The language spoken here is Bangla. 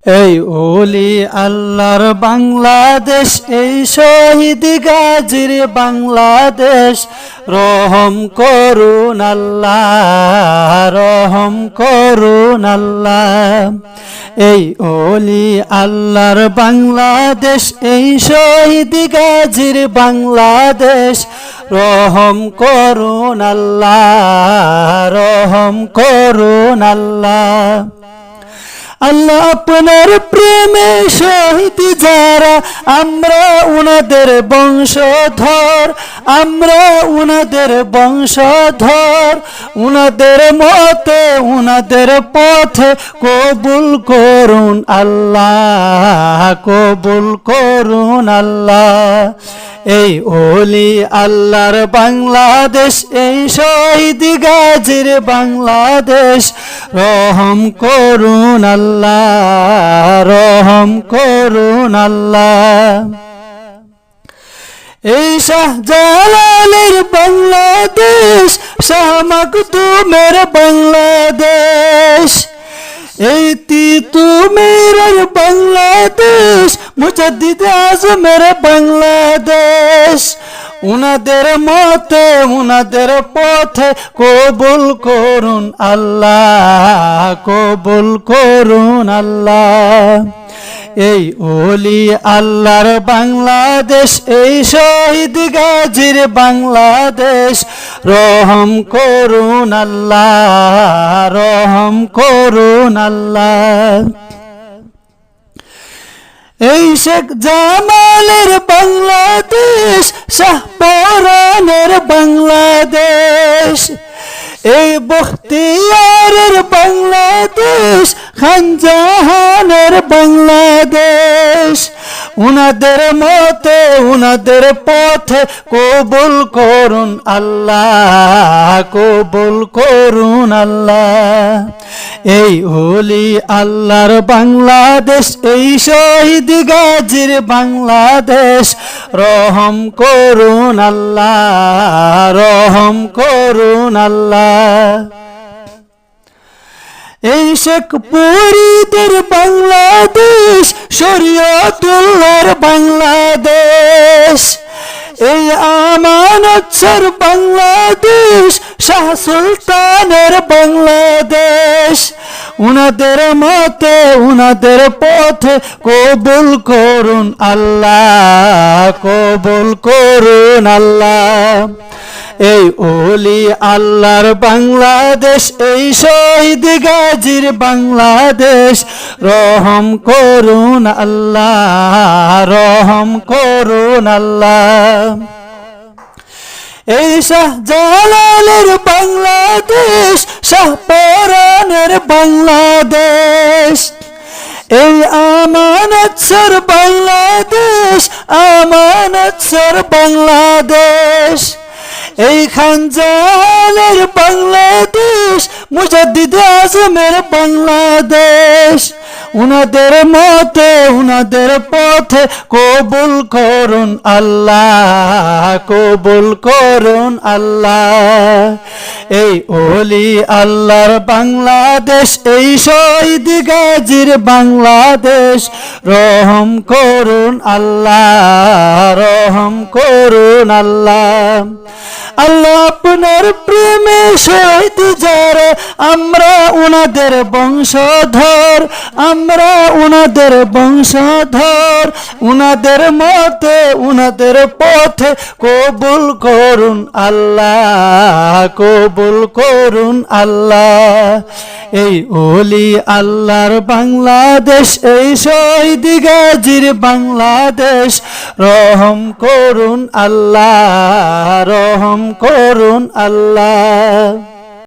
এই ওলি আল্লাহর বাংলাদেশ, এই শহীদ গাজীর বাংলাদেশ। রহম করুন আল্লাহ, রহম করুন আল্লাহ। এই ওলি আল্লাহর বাংলাদেশ, এই শহীদ গাজীর বাংলাদেশ। রহম করুন আল্লাহ, রহম করুন আল্লাহ। আল্লাহ আপনার প্রেমে শহীদ যারা, আমরা উনাদের বংশধর, আমরা উনাদের বংশধর। উনাদের মতে উনাদের পথে কবুল করুন আল্লাহ, কবুল করুন আল্লাহ। এই ওলি আল্লাহর বাংলাদেশ, এই শহীদ গাজীর বাংলাদেশ। রহম করুন আল্লাহ, রহম করুন আল্লাহ। এই শাহজালালের বাংলাদেশ, শাহ মাকদুমের বাংলাদেশ। এই তিতুমির বাংলাদেশ, মুজাদ্দিদ আজমের বাংলাদেশ। উনাদের মতে উনাদের পথে কবুল করুন আল্লাহ, কবুল করুন আল্লাহ। এই ওলি আল্লাহর বাংলাদেশ, এই শহীদ গাজীর বাংলাদেশ। রহম করুন আল্লাহ, রহম করুন আল্লাহ। এই শেখ জামালের বাংলাদেশ, শাহ পরানের বাংলাদেশ। এই বখতিয়ারের বাংলাদেশ, খান জাহানের বাংলাদেশ। উনাদের মতে উনাদের পথে কবুল করুন আল্লাহ, কবুল করুন আল্লাহ। এই ওলি আল্লাহর বাংলাদেশ, এই শহীদ গাজীর বাংলাদেশ। রহম করুন আল্লাহ, রহম করুন আল্লাহ। এই শেখপুরীদের বাংলাদেশ, শরীয়তুল্লাহর বাংলাদেশ। এই আমানতসর বাংলাদেশ, শাহ সুলতানের বাংলাদেশ। উনাদের মতে উনাদের পথে কবুল করুন আল্লাহ, কবুল করুন আল্লাহ। এই ওলি আল্লাহর বাংলাদেশ, এই শহীদ গাজীর বাংলাদেশ। রহম করুন আল্লাহ, রহম করুন আল্লাহ। এই শাহজালালের বাংলাদেশ, শাহ পরানের বাংলাদেশ। এই আমানতসর বাংলাদেশ, আমানতসর বাংলাদেশ। এই খান জাহানের বাংলাদেশ, মুজাদ্দিদ আজমের বাংলাদেশ। উনাদের মতে উনাদের পথে কবুল করুন আল্লাহ, কবুল করুন আল্লাহ। এই ওলি আল্লাহর বাংলাদেশ, এই শহীদ গাজীর বাংলাদেশ। রহম করুন আল্লাহ, রহম করুন আল্লাহ। আল্লাহ আপনার প্রেমে শহীদ যারা, আমরা উনাদের বংশধর, আমরা উনাদের বংশধর। উনাদের মতে উনাদের পথে কবুল করুন আল্লাহ, কবুল করুন আল্লাহ। এই ওলি আল্লাহর বাংলাদেশ, এই শহীদ গাজীর বাংলাদেশ। রহম করুন আল্লাহ, রহম করুন আল্লাহ।